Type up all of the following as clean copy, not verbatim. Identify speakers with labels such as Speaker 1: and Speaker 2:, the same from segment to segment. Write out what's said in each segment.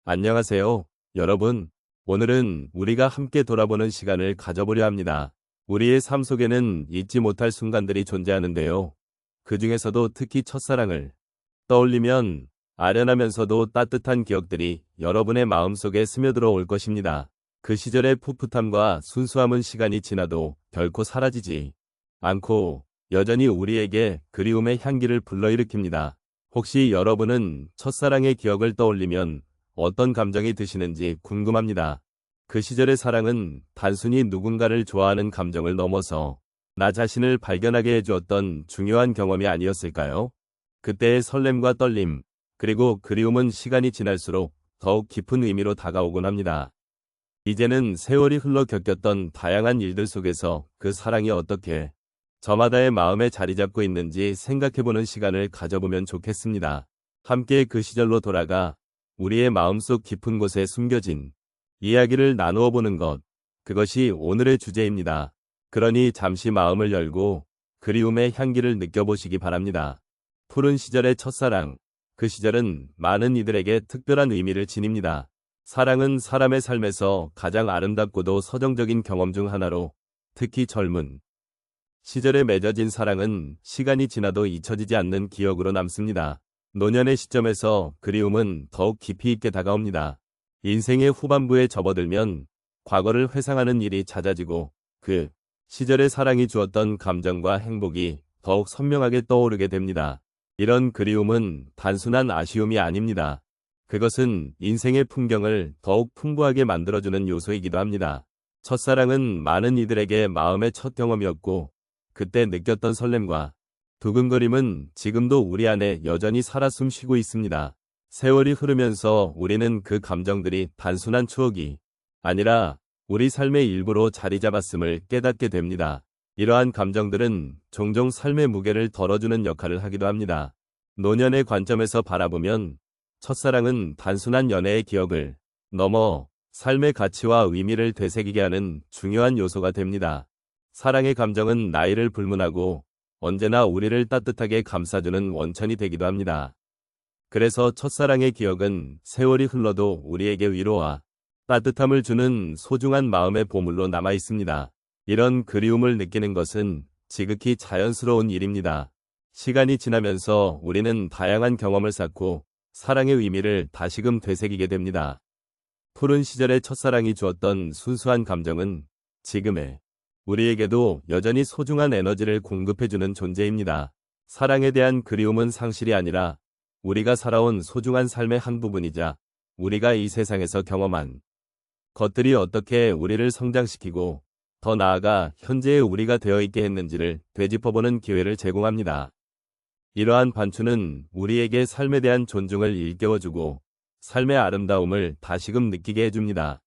Speaker 1: 안녕하세요, 여러분. 오늘은 우리가 함께 돌아보는 시간을 가져보려 합니다. 우리의 삶 속에는 잊지 못할 순간들이 존재하는데요. 그 중에서도 특히 첫사랑을 떠올리면 아련하면서도 따뜻한 기억들이 여러분의 마음속에 스며들어 올 것입니다. 그 시절의 풋풋함과 순수함은 시간이 지나도 결코 사라지지 않고 여전히 우리에게 그리움의 향기를 불러일으킵니다. 혹시 여러분은 첫사랑의 기억을 떠올리면 어떤 감정이 드시는지 궁금합니다. 그 시절의 사랑은 단순히 누군가를 좋아하는 감정을 넘어서 나 자신을 발견하게 해주었던 중요한 경험이 아니었을까요? 그때의 설렘과 떨림, 그리고 그리움은 시간이 지날수록 더욱 깊은 의미로 다가오곤 합니다. 이제는 세월이 흘러 겪었던 다양한 일들 속에서 그 사랑이 어떻게 저마다의 마음에 자리 잡고 있는지 생각해보는 시간을 가져보면 좋겠습니다. 함께 그 시절로 돌아가 우리의 마음속 깊은 곳에 숨겨진 이야기를 나누어 보는 것, 그것이 오늘의 주제입니다. 그러니 잠시 마음을 열고 그리움의 향기를 느껴보시기 바랍니다. 푸른 시절의 첫사랑, 그 시절은 많은 이들에게 특별한 의미를 지닙니다. 사랑은 사람의 삶에서 가장 아름답고도 서정적인 경험 중 하나로, 특히 젊은 시절에 맺어진 사랑은 시간이 지나도 잊혀지지 않는 기억으로 남습니다. 노년의 시점에서 그리움은 더욱 깊이 있게 다가옵니다. 인생의 후반부에 접어들면 과거를 회상하는 일이 잦아지고 그 시절의 사랑이 주었던 감정과 행복이 더욱 선명하게 떠오르게 됩니다. 이런 그리움은 단순한 아쉬움이 아닙니다. 그것은 인생의 풍경을 더욱 풍부하게 만들어주는 요소이기도 합니다. 첫사랑은 많은 이들에게 마음의 첫 경험이었고 그때 느꼈던 설렘과 두근거림은 지금도 우리 안에 여전히 살아 숨쉬고 있습니다. 세월이 흐르면서 우리는 그 감정들이 단순한 추억이 아니라 우리 삶의 일부로 자리 잡았음을 깨닫게 됩니다. 이러한 감정들은 종종 삶의 무게를 덜어주는 역할을 하기도 합니다. 노년의 관점에서 바라보면 첫사랑은 단순한 연애의 기억을 넘어 삶의 가치와 의미를 되새기게 하는 중요한 요소가 됩니다. 사랑의 감정은 나이를 불문하고 언제나 우리를 따뜻하게 감싸주는 원천이 되기도 합니다. 그래서 첫사랑의 기억은 세월이 흘러도 우리에게 위로와 따뜻함을 주는 소중한 마음의 보물로 남아 있습니다. 이런 그리움을 느끼는 것은 지극히 자연스러운 일입니다. 시간이 지나면서 우리는 다양한 경험을 쌓고 사랑의 의미를 다시금 되새기게 됩니다. 푸른 시절의 첫사랑이 주었던 순수한 감정은 지금의 우리에게도 여전히 소중한 에너지를 공급해주는 존재입니다. 사랑에 대한 그리움은 상실이 아니라 우리가 살아온 소중한 삶의 한 부분이자 우리가 이 세상에서 경험한 것들이 어떻게 우리를 성장시키고 더 나아가 현재의 우리가 되어 있게 했는지를 되짚어보는 기회를 제공합니다. 이러한 반추는 우리에게 삶에 대한 존중을 일깨워주고 삶의 아름다움을 다시금 느끼게 해줍니다.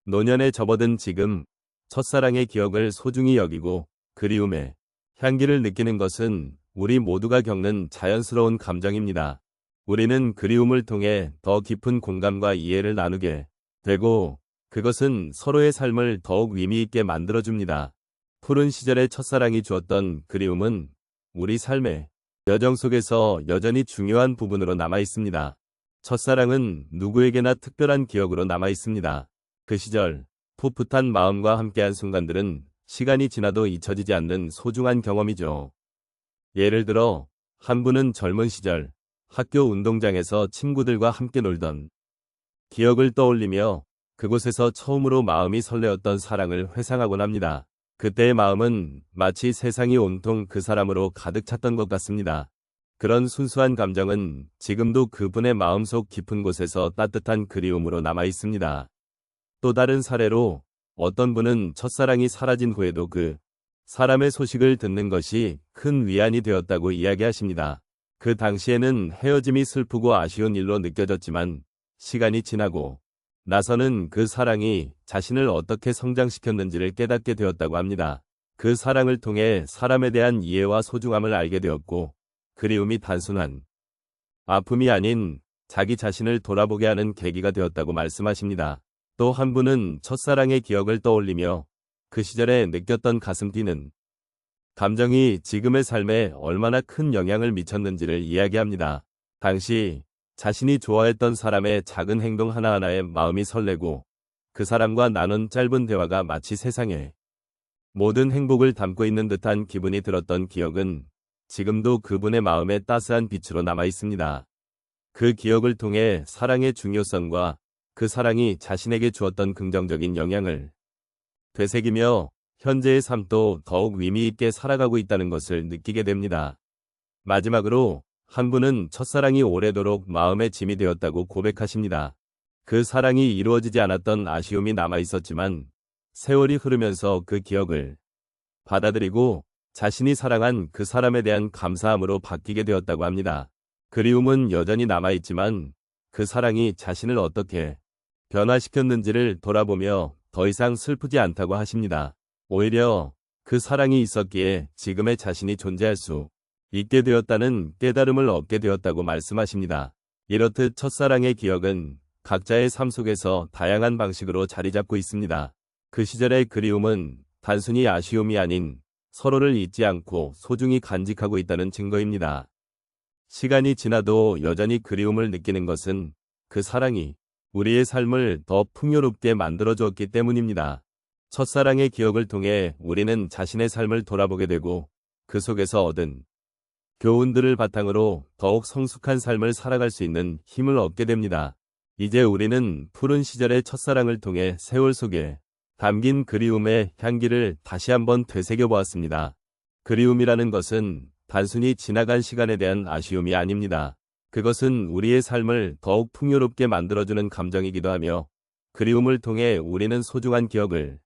Speaker 1: 노년에 접어든 지금 첫사랑의 기억을 소중히 여기고 그리움의 향기를 느끼는 것은 우리 모두가 겪는 자연스러운 감정입니다. 우리는 그리움을 통해 더 깊은 공감과 이해를 나누게 되고 그것은 서로의 삶을 더욱 의미 있게 만들어줍니다. 푸른 시절의 첫사랑이 주었던 그리움은 우리 삶의 여정 속에서 여전히 중요한 부분으로 남아 있습니다. 첫사랑은 누구에게나 특별한 기억으로 남아 있습니다. 그 시절 풋풋한 마음과 함께한 순간들은 시간이 지나도 잊혀지지 않는 소중한 경험이죠. 예를 들어 한 분은 젊은 시절 학교 운동장에서 친구들과 함께 놀던 기억을 떠올리며 그곳에서 처음으로 마음이 설레었던 사랑을 회상하곤 합니다. 그때의 마음은 마치 세상이 온통 그 사람으로 가득 찼던 것 같습니다. 그런 순수한 감정은 지금도 그분의 마음속 깊은 곳에서 따뜻한 그리움으로 남아 있습니다. 또 다른 사례로 어떤 분은 첫사랑이 사라진 후에도 그 사람의 소식을 듣는 것이 큰 위안이 되었다고 이야기하십니다. 그 당시에는 헤어짐이 슬프고 아쉬운 일로 느껴졌지만 시간이 지나고 나서는 그 사랑이 자신을 어떻게 성장시켰는지를 깨닫게 되었다고 합니다. 그 사랑을 통해 사람에 대한 이해와 소중함을 알게 되었고 그리움이 단순한 아픔이 아닌 자기 자신을 돌아보게 하는 계기가 되었다고 말씀하십니다. 또 한 분은 첫사랑의 기억을 떠올리며 그 시절에 느꼈던 가슴 뛰는 감정이 지금의 삶에 얼마나 큰 영향을 미쳤는지를 이야기합니다. 당시 자신이 좋아했던 사람의 작은 행동 하나하나에 마음이 설레고 그 사람과 나눈 짧은 대화가 마치 세상에 모든 행복을 담고 있는 듯한 기분이 들었던 기억은 지금도 그분의 마음에 따스한 빛으로 남아 있습니다. 그 기억을 통해 사랑의 중요성과 그 사랑이 자신에게 주었던 긍정적인 영향을 되새기며 현재의 삶도 더욱 의미 있게 살아가고 있다는 것을 느끼게 됩니다. 마지막으로 한 분은 첫사랑이 오래도록 마음의 짐이 되었다고 고백하십니다. 그 사랑이 이루어지지 않았던 아쉬움이 남아 있었지만 세월이 흐르면서 그 기억을 받아들이고 자신이 사랑한 그 사람에 대한 감사함으로 바뀌게 되었다고 합니다. 그리움은 여전히 남아있지만 그 사랑이 자신을 어떻게 변화시켰는지를 돌아보며 더 이상 슬프지 않다고 하십니다. 오히려 그 사랑이 있었기에 지금의 자신이 존재할 수 있게 되었다는 깨달음을 얻게 되었다고 말씀하십니다. 이렇듯 첫사랑의 기억은 각자의 삶 속에서 다양한 방식으로 자리 잡고 있습니다. 그 시절의 그리움은 단순히 아쉬움이 아닌 서로를 잊지 않고 소중히 간직하고 있다는 증거입니다. 시간이 지나도 여전히 그리움을 느끼는 것은 그 사랑이 우리의 삶을 더 풍요롭게 만들어 주었기 때문입니다. 첫사랑의 기억을 통해 우리는 자신의 삶을 돌아보게 되고 그 속에서 얻은 교훈들을 바탕으로 더욱 성숙한 삶을 살아갈 수 있는 힘을 얻게 됩니다. 이제 우리는 푸른 시절의 첫사랑을 통해 세월 속에 담긴 그리움의 향기를 다시 한번 되새겨 보았습니다. 그리움이라는 것은 단순히 지나간 시간에 대한 아쉬움이 아닙니다. 그것은 우리의 삶을 더욱 풍요롭게 만들어주는 감정이기도 하며 그리움을 통해 우리는 소중한 기억을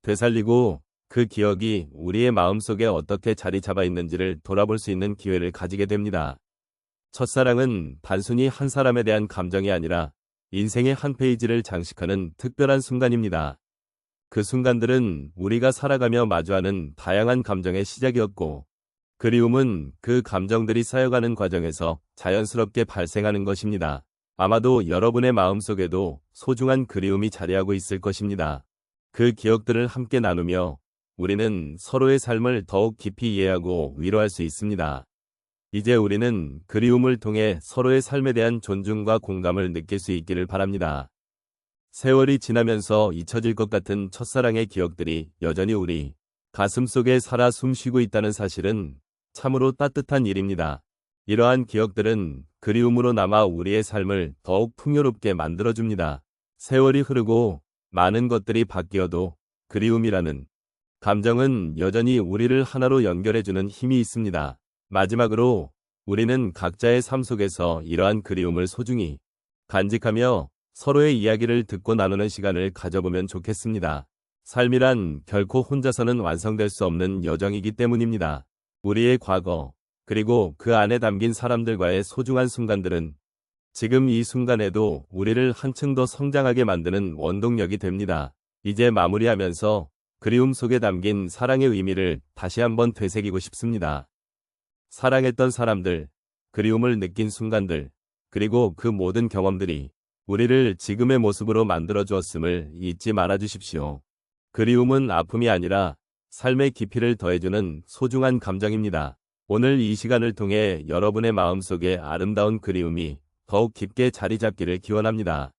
Speaker 1: 되살리고 그 기억이 우리의 마음속에 어떻게 자리 잡아 있는지를 돌아볼 수 있는 기회를 가지게 됩니다. 첫사랑은 단순히 한 사람에 대한 감정이 아니라 인생의 한 페이지를 장식하는 특별한 순간입니다. 그 순간들은 우리가 살아가며 마주하는 다양한 감정의 시작이었고 그리움은 그 감정들이 쌓여가는 과정에서 자연스럽게 발생하는 것입니다. 아마도 여러분의 마음속에도 소중한 그리움이 자리하고 있을 것입니다. 그 기억들을 함께 나누며 우리는 서로의 삶을 더욱 깊이 이해하고 위로할 수 있습니다. 이제 우리는 그리움을 통해 서로의 삶에 대한 존중과 공감을 느낄 수 있기를 바랍니다. 세월이 지나면서 잊혀질 것 같은 첫사랑의 기억들이 여전히 우리 가슴 속에 살아 숨쉬고 있다는 사실은 참으로 따뜻한 일입니다. 이러한 기억들은 그리움으로 남아 우리의 삶을 더욱 풍요롭게 만들어줍니다. 세월이 흐르고 많은 것들이 바뀌어도 그리움이라는 감정은 여전히 우리를 하나로 연결해주는 힘이 있습니다. 마지막으로 우리는 각자의 삶 속에서 이러한 그리움을 소중히 간직하며 서로의 이야기를 듣고 나누는 시간을 가져보면 좋겠습니다. 삶이란 결코 혼자서는 완성될 수 없는 여정이기 때문입니다. 우리의 과거, 그리고 그 안에 담긴 사람들과의 소중한 순간들은 지금 이 순간에도 우리를 한층 더 성장하게 만드는 원동력이 됩니다. 이제 마무리하면서 그리움 속에 담긴 사랑의 의미를 다시 한번 되새기고 싶습니다. 사랑했던 사람들, 그리움을 느낀 순간들, 그리고 그 모든 경험들이 우리를 지금의 모습으로 만들어 주었음을 잊지 말아 주십시오. 그리움은 아픔이 아니라 삶의 깊이를 더해주는 소중한 감정입니다. 오늘 이 시간을 통해 여러분의 마음속에 아름다운 그리움이 더욱 깊게 자리 잡기를 기원합니다.